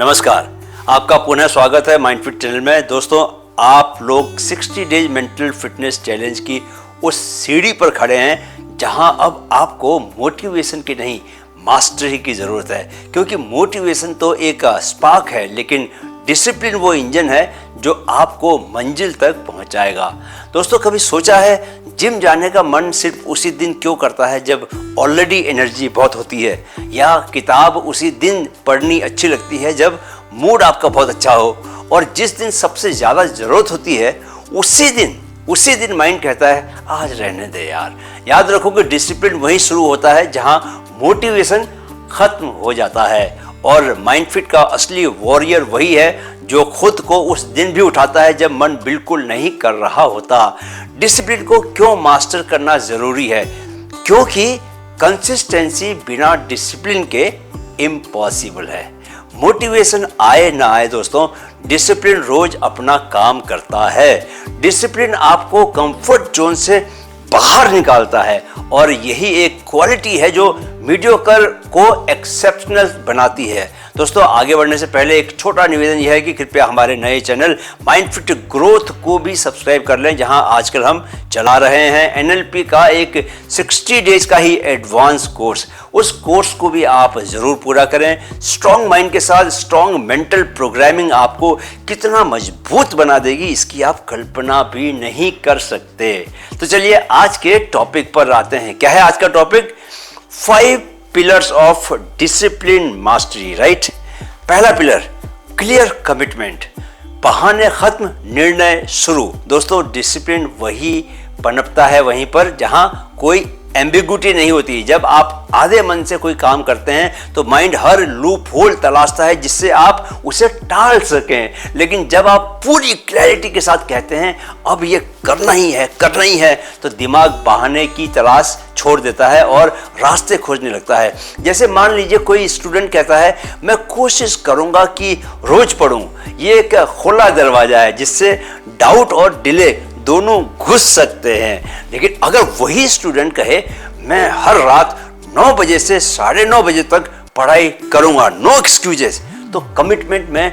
नमस्कार, आपका पुनः स्वागत है माइंडफिट चैनल में। दोस्तों, आप लोग 60 डेज मेंटल फिटनेस चैलेंज की उस सीढ़ी पर खड़े हैं जहां अब आपको मोटिवेशन की नहीं मास्टरी की ज़रूरत है। क्योंकि मोटिवेशन तो एक स्पार्क है, लेकिन डिसिप्लिन वो इंजन है जो आपको मंजिल तक पहुंचाएगा। दोस्तों, कभी सोचा है जिम जाने का मन सिर्फ उसी दिन क्यों करता है जब ऑलरेडी एनर्जी बहुत होती है, या किताब उसी दिन पढ़नी अच्छी लगती है जब मूड आपका बहुत अच्छा हो, और जिस दिन सबसे ज़्यादा ज़रूरत होती है उसी दिन माइंड कहता है आज रहने दे यार। याद रखो कि डिसिप्लिन वहीं शुरू होता है जहां मोटिवेशन खत्म हो जाता है, और माइंडफिट का असली वॉरियर वही है जो खुद को उस दिन भी उठाता है जब मन बिल्कुल नहीं कर रहा होता। डिसिप्लिन को क्यों मास्टर करना जरूरी है? क्योंकि कंसिस्टेंसी बिना डिसिप्लिन के इम्पॉसिबल है। मोटिवेशन आए ना आए दोस्तों, डिसिप्लिन रोज अपना काम करता है। डिसिप्लिन आपको कंफर्ट जोन से बाहर निकालता है, और यही एक क्वालिटी है जो मीडियोकर को एक्सेप्शनल बनाती है। दोस्तों, आगे बढ़ने से पहले एक छोटा निवेदन यह है कि कृपया हमारे नए चैनल माइंडफिट ग्रोथ को भी सब्सक्राइब कर लें, जहां आजकल हम चला रहे हैं एनएलपी का एक 60 डेज का ही एडवांस कोर्स। उस कोर्स को भी आप ज़रूर पूरा करें। स्ट्रॉन्ग माइंड के साथ स्ट्रॉन्ग मेंटल प्रोग्रामिंग आपको कितना मजबूत बना देगी, इसकी आप कल्पना भी नहीं कर सकते। तो चलिए आज के टॉपिक पर आते हैं। क्या है आज का topic? 5 pillars of discipline mastery. Right, पहला पिलर क्लियर कमिटमेंट। बहाने खत्म, निर्णय शुरू। दोस्तों, डिसिप्लिन वही पनपता है वहीं पर जहां कोई एम्बिगुइटी नहीं होती। जब आप आधे मन से कोई काम करते हैं तो माइंड हर लूप होल तलाशता है जिससे आप उसे टाल सकें, लेकिन जब आप पूरी क्लैरिटी के साथ कहते हैं अब ये करना ही है, तो दिमाग बहाने की तलाश छोड़ देता है और रास्ते खोजने लगता है। जैसे मान लीजिए कोई स्टूडेंट कहता है मैं कोशिश करूंगा कि रोज पढूं। ये एक खुला दरवाजा है जिससे डाउट और डिले दोनों घुस सकते हैं। लेकिन अगर वही स्टूडेंट कहे मैं हर रात 9 बजे से 9:30 बजे तक पढ़ाई करूंगा, नो एक्सक्यूजेस, तो कमिटमेंट में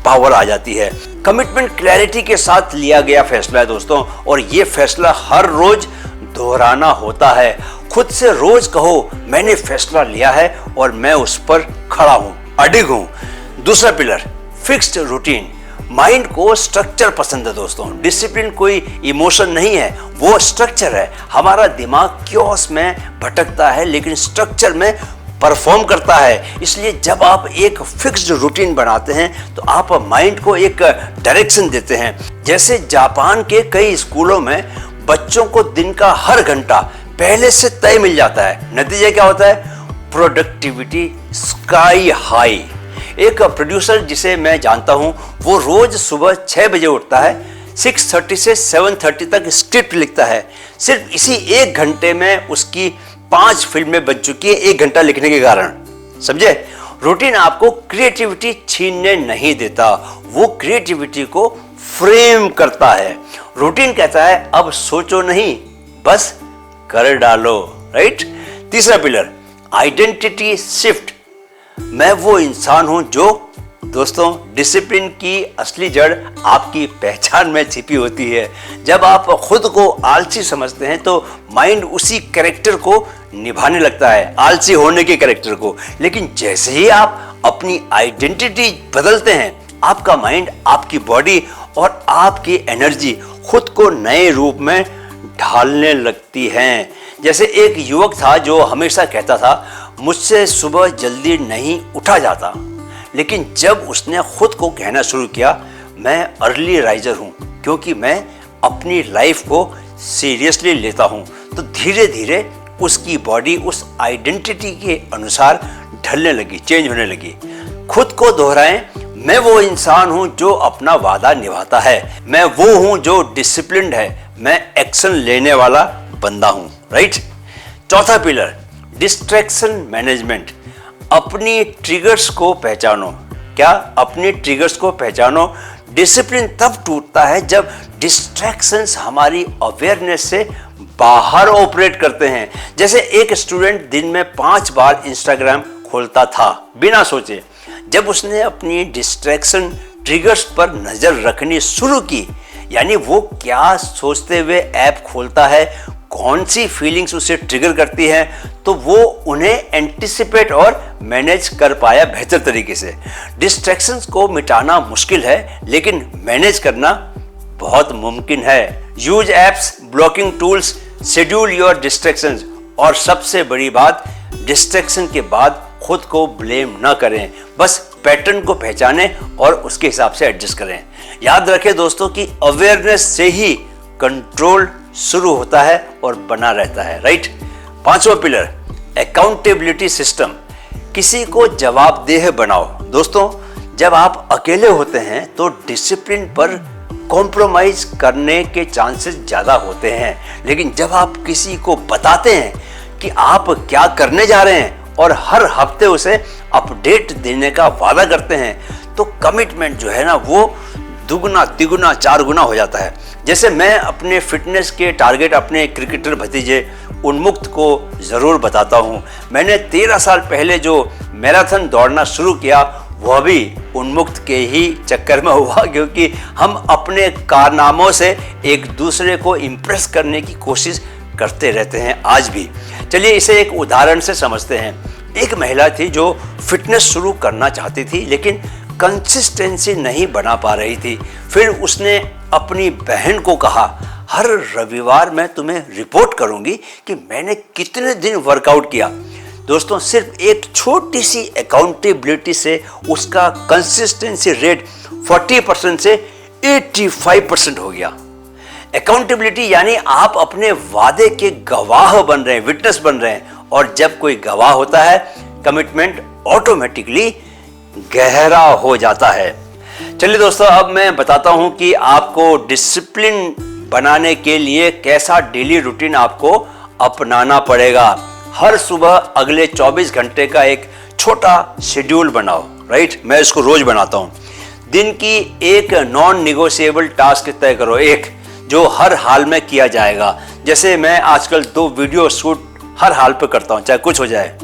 पावर आ जाती है। कमिटमेंट क्लैरिटी के साथ लिया गया फैसला है दोस्तों, और ये फैसला हर रोज दोहराना होता है। खुद से रोज कहो मैंने फैसला लिया है और मैं उस पर खड़ा हूं, अडिग हूं। दूसरा पिलर फिक्स्ड रूटीन। माइंड को स्ट्रक्चर पसंद है दोस्तों। डिसिप्लिन कोई इमोशन नहीं है, वो स्ट्रक्चर है। हमारा दिमाग क्योस में भटकता है लेकिन स्ट्रक्चर में परफॉर्म करता है। इसलिए जब आप एक फिक्स्ड रूटीन बनाते हैं तो आप माइंड को एक डायरेक्शन देते हैं। जैसे जापान के कई स्कूलों में बच्चों को दिन का हर घंटा पहले से तय मिल जाता है। नतीजा क्या होता है? Productivity sky high. एक प्रोड्यूसर जिसे मैं जानता हूं, वो रोज सुबह 6 बजे उठता है, 6:30 से 7:30 तक स्क्रिप्ट लिखता है। सिर्फ इसी 1 घंटे में उसकी 5 फिल्में बन चुकी है, 1 घंटा लिखने के कारण। समझे? रूटीन आपको क्रिएटिविटी छीनने नहीं देता, वो क्रिएटिविटी को फ्रेम करता है। रूटीन कहता है अब सोचो नहीं, बस कर डालो। राइट। तीसरा पिलर आइडेंटिटी शिफ्ट। मैं वो इंसान हूं जो, दोस्तों, डिसिप्लिन की असली जड़ आपकी पहचान में छिपी होती है। जब आप खुद को आलसी समझते हैं तो माइंड उसी कैरेक्टर को निभाने लगता है, आलसी होने के कैरेक्टर को। लेकिन जैसे ही आप अपनी आइडेंटिटी बदलते हैं, आपका माइंड, आपकी बॉडी और आपकी एनर्जी खुद को नए रूप में ढालने लगती हैं। जैसे एक युवक था जो हमेशा कहता था मुझसे सुबह जल्दी नहीं उठा जाता, लेकिन जब उसने खुद को कहना शुरू किया मैं अर्ली राइजर हूं क्योंकि मैं अपनी लाइफ को सीरियसली लेता हूं, तो धीरे धीरे उसकी बॉडी उस आइडेंटिटी के अनुसार ढलने लगी, चेंज होने लगी। खुद को दोहराएं, मैं वो इंसान हूं जो अपना वादा निभाता है, मैं वो हूं जो डिसिप्लिन्ड है, मैं एक्शन लेने वाला बंदा हूं। राइट। चौथा पिलर डिस्ट्रैक्शन मैनेजमेंट। अपनी ट्रिगर्स को पहचानो। क्या? अपनी ट्रिगर्स को पहचानो। डिसिप्लिन तब टूटता है जब डिस्ट्रैक्शंस हमारी अवेयरनेस से बाहर ऑपरेट करते हैं। जैसे एक स्टूडेंट दिन में 5 बार इंस्टाग्राम खोलता था बिना सोचे, जब उसने अपनी डिस्ट्रैक्शन ट्रिगर्स पर नजर रखनी शुरू की, यानी वो क्या सोचते हुए ऐप खोलता है, कौन सी फीलिंग्स उसे ट्रिगर करती हैं, तो वो उन्हें एंटिसिपेट और मैनेज कर पाया बेहतर तरीके से। डिस्ट्रैक्शंस को मिटाना मुश्किल है, लेकिन मैनेज करना बहुत मुमकिन है। Use apps, blocking tools, schedule your distractions, और सबसे बड़ी बात, डिस्ट्रैक्शन के बाद खुद को ब्लेम ना करें, बस पैटर्न को पहचानें और उसके हिसाब से एडजस्ट करें। याद रखें दोस्तों कि अवेयरनेस से ही कंट्रोल शुरू होता है और बना रहता है, राइट। 5वां पिलर, अकाउंटेबिलिटी सिस्टम। किसी को जवाबदेह बनाओ। दोस्तों, जब आप अकेले होते हैं तो डिसिप्लिन पर कॉम्प्रोमाइज करने के चांसेस ज्यादा होते हैं, लेकिन जब आप किसी को बताते हैं कि आप क्या करने जा रहे हैं और हर हफ्ते उसे अपडेट देने का वादा करते हैं, तो कमिटमेंट जो है ना, वो दुगना तिगुना 4 गुना हो जाता है। जैसे मैं अपने फिटनेस के टारगेट अपने क्रिकेटर भतीजे उन्मुक्त को ज़रूर बताता हूँ। मैंने 13 साल पहले जो मैराथन दौड़ना शुरू किया, वह भी उन्मुक्त के ही चक्कर में हुआ, क्योंकि हम अपने कारनामों से एक दूसरे को इम्प्रेस करने की कोशिश करते रहते हैं आज भी। चलिए इसे एक उदाहरण से समझते हैं। एक महिला थी जो फिटनेस शुरू करना चाहती थी, लेकिन कंसिस्टेंसी नहीं बना पा रही थी। फिर उसने अपनी बहन को कहा, हर रविवार मैं तुम्हें रिपोर्ट करूंगी कि मैंने कितने दिन वर्कआउट किया। दोस्तों, सिर्फ एक छोटी सी अकाउंटेबिलिटी से उसका कंसिस्टेंसी रेट 40% से 85% हो गया। अकाउंटेबिलिटी यानी आप अपने वादे के गवाह बन रहे हैं, विटनेस बन रहे हैं, और जब कोई गवाह होता है, कमिटमेंट ऑटोमेटिकली गहरा हो जाता है। चलिए दोस्तों, अब मैं बताता हूं कि आपको डिसिप्लिन बनाने के लिए कैसा डेली रूटीन आपको अपनाना पड़ेगा। हर सुबह अगले 24 घंटे का एक छोटा शेड्यूल बनाओ, राइट। मैं इसको रोज बनाता हूं। दिन की एक नॉन निगोशिएबल टास्क तय करो, एक जो हर हाल में किया जाएगा। जैसे मैं आजकल 2 वीडियो शूट हर हाल पे करता हूं, चाहे कुछ हो जाए।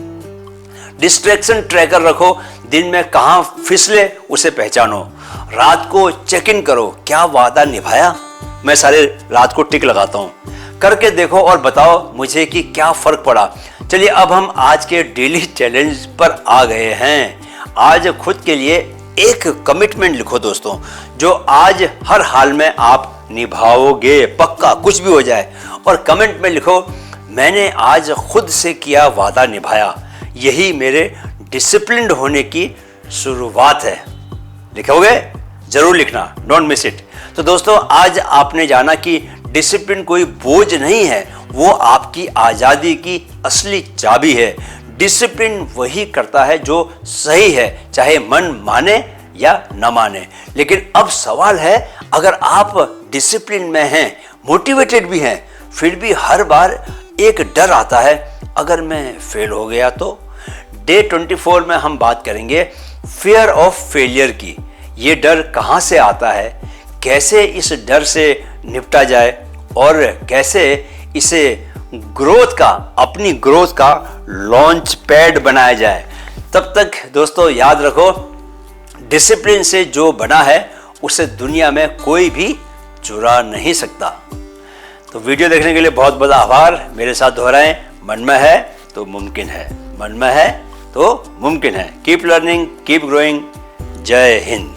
डिस्ट्रैक्शन ट्रैकर रखो, दिन में कहां फिसले उसे पहचानो। रात को चेक इन करो, क्या वादा निभाया। मैं सारे रात को टिक लगाता हूं। करके देखो और बताओ मुझे कि क्या फर्क पड़ा। चलिए अब हम आज के डेली चैलेंज पर आ गए हैं। आज खुद के लिए एक कमिटमेंट लिखो दोस्तों, जो आज हर हाल में आप निभाओगे, पक्का, कुछ भी हो जाए। और कमेंट में लिखो, मैंने आज खुद से किया वादा निभाया, यही मेरे डिसिप्लिन्ड होने की शुरुआत है। लिखोगे? जरूर लिखना, डोंट मिस इट। तो दोस्तों, आज आपने जाना कि डिसिप्लिन कोई बोझ नहीं है, वो आपकी आज़ादी की असली चाबी है। डिसिप्लिन वही करता है जो सही है, चाहे मन माने या न माने। लेकिन अब सवाल है, अगर आप डिसिप्लिन में हैं, मोटिवेटेड भी हैं, फिर भी हर बार एक डर आता है, अगर मैं फेल हो गया तो। डे 24 में हम बात करेंगे फियर ऑफ फेलियर की। ये डर कहाँ से आता है, कैसे इस डर से निपटा जाए, और कैसे इसे ग्रोथ का, अपनी ग्रोथ का लॉन्च पैड बनाया जाए। तब तक दोस्तों याद रखो, डिसिप्लिन से जो बना है उसे दुनिया में कोई भी चुरा नहीं सकता। तो वीडियो देखने के लिए बहुत बहुत आभार। मेरे साथ दोहराएं, मन में है तो मुमकिन है, मन में है तो मुमकिन है। Keep learning, keep growing. जय हिंद।